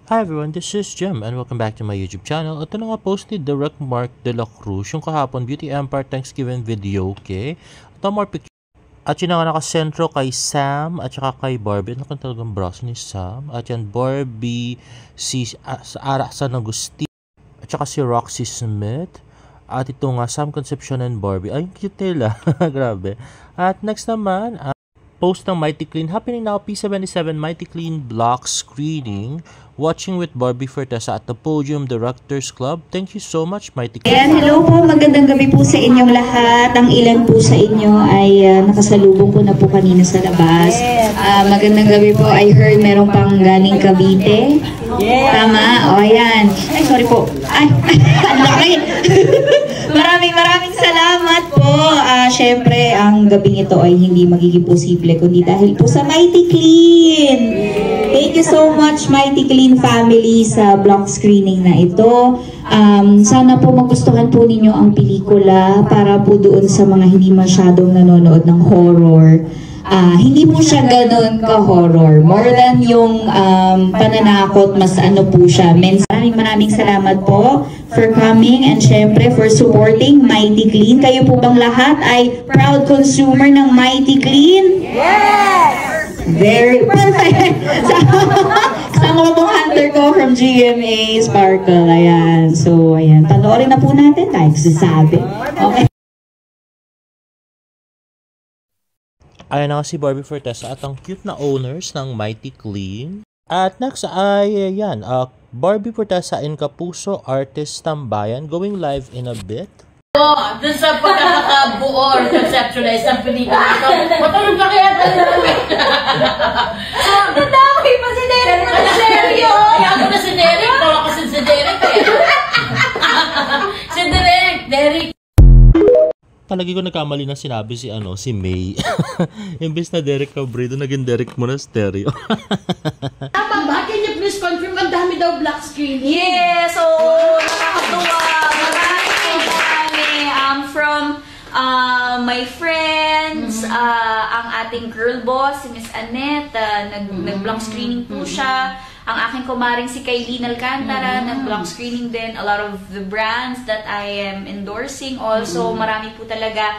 Hi everyone, this is Jem and welcome back to my YouTube channel. Ito na nga post ni Direct Mark De La Cruz, yung kahapon Beauty Empire Thanksgiving video, okay? Ito more picture. At yun na nga nakasentro kay Sam at saka kay Barbie. Ano kang talagang braso ni Sam? At yan Barbie, si Ara San Agustin, at saka si Roxy Smith. At ito nga Sam Concepcion and Barbie. Ay, cute nila. Grabe. At next naman, post ng Mighty Clean. Happening now, P77 Mighty Clean block screening. Watching with Barbie Fortesa at the Podium Directors Club. Thank you so much, Mighty Clean. Ayan, hello po. Magandang gabi po sa inyong lahat. Ang ilan po sa inyo ay nakasalubong ko na po kanina sa labas. Magandang gabi po. I heard meron pang galing Cavite. Tama? O, ayan. Ay, sorry po. Ay, ang laki. Maraming salamat po. Siyempre, ang gabing ito ay hindi magiging posible kundi dahil po sa Mighty Clean. Thank you so much, Mighty Clean family, sa block screening na ito. Sana po magustuhan po ninyo ang pelikula para po doon sa mga hindi masyadong nanonood ng horror. Hindi po siya ganoon ka-horror. More than yung pananakot, mas ano po siya. Maraming salamat po for coming and syempre for supporting Mighty Clean. Kayo po bang lahat ay proud consumer ng Mighty Clean? Yes! Very perfect! Sama pong hunter ko from GMA Sparkle. Ayan. So, ayan. Panoorin na po natin kahit sasabi. Okay. Ayan na si Barbie Fortesa at ang cute na owners ng Mighty Clean. At next ay yan, Barbie Fortesa in Kapuso Artist Tambayan going live in a bit. Dun sa pagkakabuo or conceptualize ng pelikula ito, matulog na kaya tayo namin. Nadami pa si Derek na seryo! Kaya ako na si Derek, tawa kasi si Derek eh. Si Derek. Palagi ko nagkamali na sinabi si May. Imbes na Derek Cabredo, naging Derek mo na stereo. Tama ba? Can you please confirm? Ang dami daw black screen. Yes! So, nakakatuwa. Marami. From my friends, ang ating girl boss, si Miss Annette, nag-block screening po siya. Ang aking kumaring si Kaylin Alcantara, nag-block screening din. A lot of the brands that I am endorsing also. Marami po talaga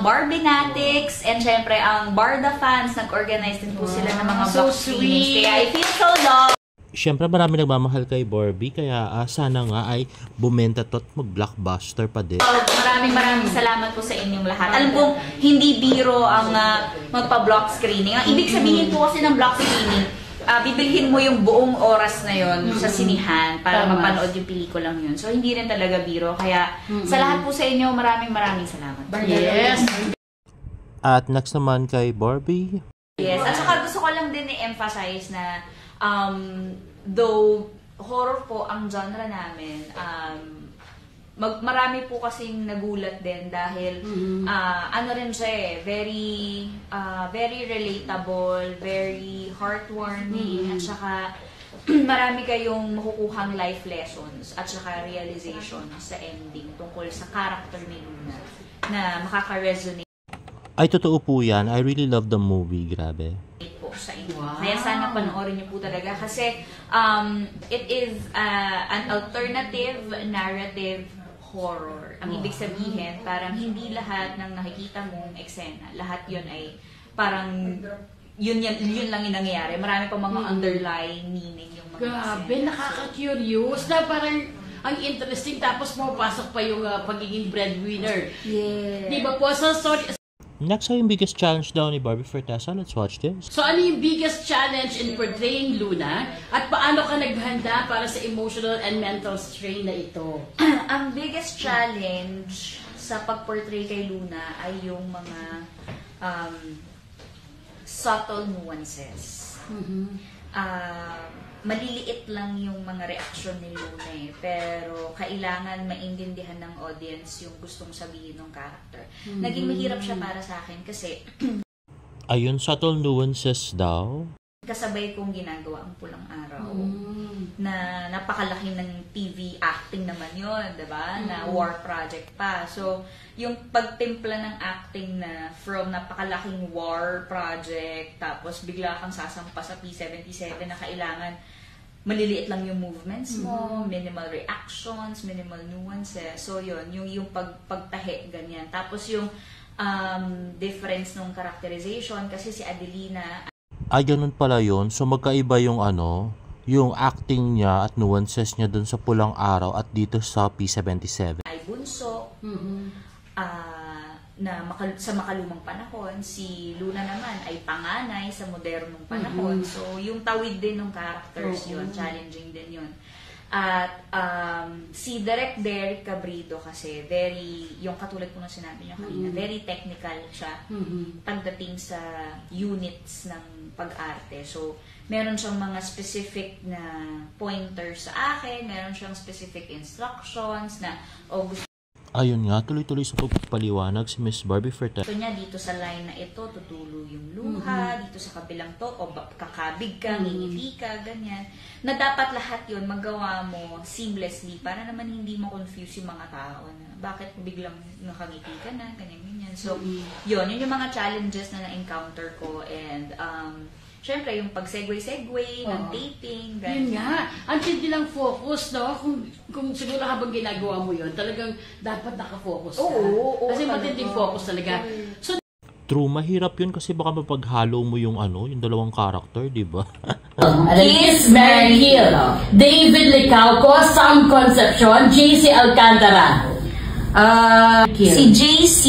Barbie Natics, and syempre ang Barda fans, nag-organize din po sila ng mga block screenings. Kaya I feel so loved. Siyempre marami nagmamahal kay Barbie, kaya sana nga ay bumenta to at mag-blockbuster pa din. Maraming salamat po sa inyong lahat. Alam kong hindi biro ang magpa-block screening. Ang ibig sabihin po kasi ng block screening, bibilhin mo yung buong oras na yon sa sinihan para mapanood yung pelikulang yun. So hindi rin talaga biro. Kaya sa lahat po sa inyo, maraming salamat. Yes! At next naman kay Barbie. Yes, at saka gusto ko lang din i-emphasize na though horror po ang genre namin, marami po kasing nagulat din dahil ano rin siya eh, very relatable, very heartwarming, at saka marami kayong makukuhang life lessons at saka realization sa ending tungkol sa character ni Luna na makaka-resonate Ay, totoo po yan. I really love the movie. Grabe. Po sa inyo. Wow. Kaya sana panoorin niyo po talaga kasi it is an alternative narrative horror. Ang ibig sabihin, parang hindi lahat ng nakikita mong eksena, lahat yun ay parang yun lang yung nangyayari. Marami pa mga underlying meaning yung mga Grabe, nakaka-curious na parang ang interesting, tapos pumapasok pa yung pagiging breadwinner. Yeah. Di ba po? So, sorry. Next ay yung biggest challenge daw ni Barbie Fortesa. Let's watch this. So, ano yung biggest challenge in portraying Luna? At paano ka naghanda para sa emotional and mental strain na ito? Ang biggest challenge sa pag-portray kay Luna ay yung mga subtle nuances. Maliliit lang yung mga reaksyon ni Luna eh, pero kailangan maintindihan ng audience yung gustong sabihin ng character. Naging mahirap siya para sa akin kasi ayun, subtle nuances daw. kasabay kong ginagawa ang Pulang Araw na napakalaki ng TV acting naman yun, diba? Na war project pa. So, yung pagtimpla ng acting na from napakalaking war project, tapos bigla kang sasampa sa P77 na kailangan maliliit lang yung movements mo, minimal reactions, minimal nuances. So yun, yung pagtahi, ganyan. Tapos yung difference ng characterization, kasi si Adelina... Ay, ganun pala yun. So magkaiba yung yung acting niya at nuances niya dun sa Pulang Araw at dito sa P77. Ay bunso, sa makalumang panahon, si Luna naman ay panganay sa modernong panahon. So, yung tawid din ng characters yun, challenging din yun. At si Derek Cabrito kasi, yung katulad ko na sinabi niyo kanina, very technical siya pagdating sa units ng pag-arte. So, meron siyang mga specific na pointers sa akin, meron siyang specific instructions na, gusto Ayun nga, tuloy-tuloy sa pagpapaliwanag si Miss Barbie Fertel. Gusto niya dito sa line na ito, tutulo yung luha, dito sa kabilang to, o kakabig ka, ngingiti ka, ganyan. Na dapat lahat yun magawa mo seamlessly para naman hindi mo confuse yung mga tao na bakit biglang nakangiti ka na, ganyan. So, yun yung mga challenges na na-encounter ko and syempre, yung pag-segue ng taping, yun nga. Ang tindi ng focus, no? Kung siguro habang ginagawa mo yun, talagang dapat nakafocus ka. Oo, kasi matinding focus talaga. So, True, mahirap yun kasi baka mapaghalo mo yung yung dalawang character, di ba? Kiss Mary Hill, David Licauco, Sam Concepcion, JC Alcantara. Si JC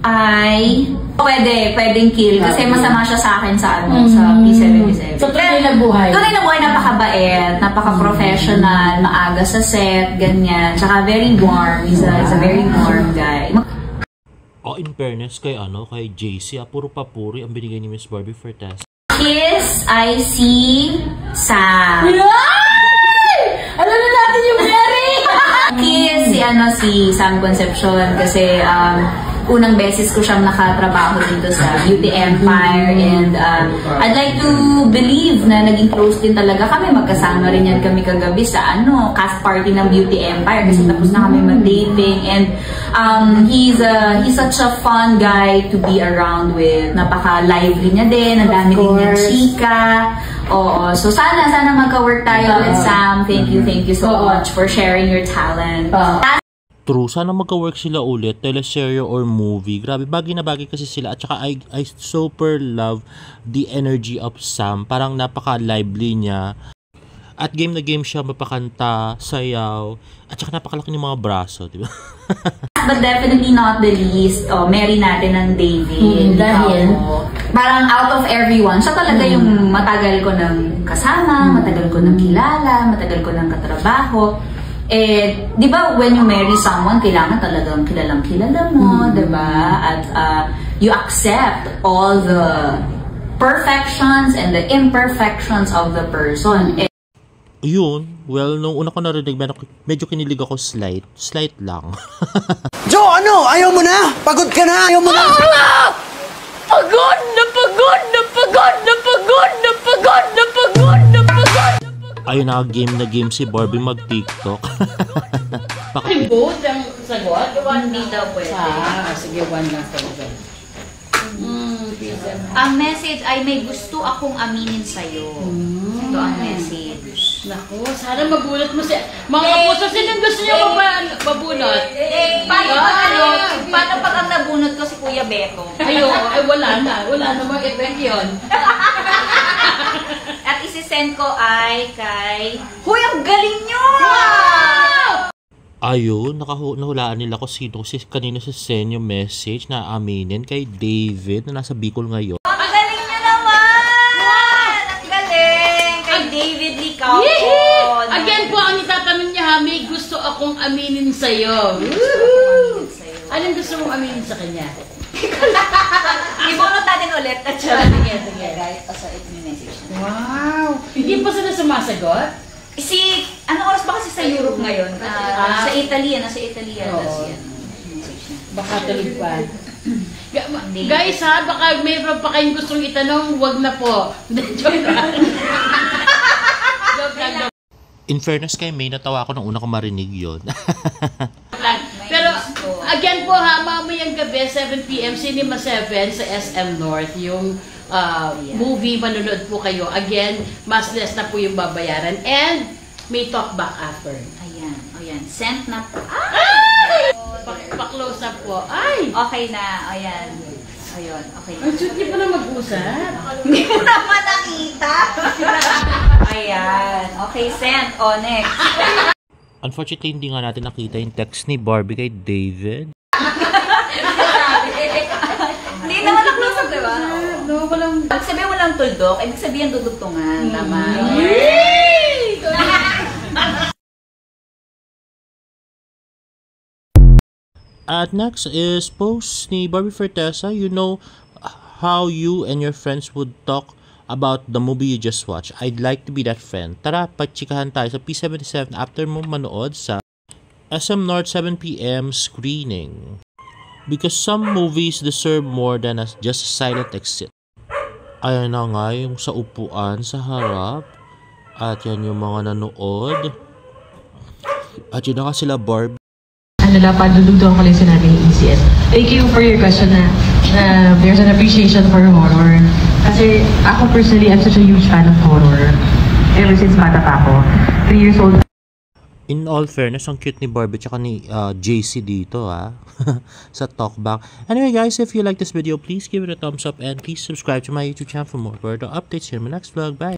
ay pwedeng kill kasi masama siya sa akin sa sa P77. So, tunay na buhay. Tunay na buhay, napakabait, napaka-professional, maaga sa set, ganyan. Tsaka very warm. He's a very warm guy. In fairness kay kay JC, puro papuri ang binigay ni Miss Barbie Fertel. Kiss ay si Sam. Alam na natin yung Mary! Kiss si Sam Concepcion kasi unang beses ko siyang nakatrabaho dito sa Beauty Empire and I'd like to believe na naging close din talaga kami. Magkasama rin yan kami kagabi sa cast party ng Beauty Empire kasi tapos na kami mag-taping and he's such a fun guy to be around with. Napaka-lively niya din, ang dami din niya chika. Oo, so sana magka-work tayo with Sam. Thank you so much for sharing your talent. True, sana magka-work sila ulit, teleserye or movie. Grabe, bagay na bagay kasi sila. At saka I super love the energy of Sam. Parang napaka-lively niya. At game na game siya, mapakanta, sayaw. At saka napakalaki ng mga braso, di ba? But definitely not the least, Mary natin ng David. Dahil? Parang out of everyone, siya talaga yung matagal ko ng kasama, matagal ko ng kilala, matagal ko ng katrabaho. Di ba, when you marry someone, kailangan talagang kilalang-kilala mo, di ba? At you accept all the perfections and the imperfections of the person. Yun, well, nung una ko narinig, medyo kinilig ako slight lang. Jo, ayaw mo na? Pagod ka na? Ayaw mo na? Pagod na pagod na pagod na pagod na pagod na pagod na pagod. Ayun na game si Barbie mag-TikTok. Both ang sagot? Hindi daw pwede. Sige, one lang talaga. Ang message ay may gusto akong aminin sa'yo. Ito ang message. Naku, sana mabunot mo siya. Mga kapuso, sinong gusto niyo mabunot? Paano pag ang nabunot ko si Kuya Beto? Wala na. Wala namang effect yun. At isi-send ko ay kay... Huy, ang galing nyo! Ayun, nahulaan nila ko sino kasi kanina sa send yung message na aminin kay David na nasa Bicol ngayon. Ang galing nyo naman! Ang galing! Kay David Licauco. Again po, ang itatanong niya, may gusto akong aminin sa'yo. Anong gusto mong aminin sa kanya? Ibunot natin ulit. At siya. Sige. Kahit pa sa message. Wow! Hindi pa sila sumasagot? Anong oras ba kasi sa Europe ngayon? Sa Italy, nasa Italy. Baka tulig pa. Guys ha, baka mayroon pa kayong gustong itanong, wag na po. Joke lang. In fairness kay May, natawa ako nung una ko marinig yun. Pero again po ha, mamayang gabi, 7 PM, Cinema 7 sa SM North, yung movie, manonood po kayo. Again, mas less na po yung babayaran. And may talkback after. Ayan, ayan. Sent na po. Pa-close up po. Ay! Okay na, ayan. Ayun, okay na. Ang cute niyo pa na mag-usap. Hindi mo naman nakita. Ayan. Okay, sent. O, next. Unfortunately, hindi nga natin nakita yung text ni Barbie kay David. Hindi naman na-close up, diba? No, walang... Pag sabihin walang tuldok, ibig sabihin dudugtungan. Tama. At next is post ni Barbie Fortesa. You know how you and your friends would talk about the movie you just watched. I'd like to be that friend. Tara, pagchikahan tayo sa P77 after mo manood sa SM North 7 PM screening. Because some movies deserve more than just a silent exit. Ayan na nga yung sa upuan sa harap. At yan yung mga nanood. At yun na nga sila Barbie. Padudugtong ko lang sinabi ni ECS. Thank you for your question na there's an appreciation for horror. Kasi ako personally, I'm such a huge fan of horror. Ever since bata pa ako. 3 years old. In all fairness, ang cute ni Barbie tsaka ni JC dito sa talkback. Anyway guys, if you like this video, please give it a thumbs up and please subscribe to my YouTube channel for more further updates here in my next vlog. Bye!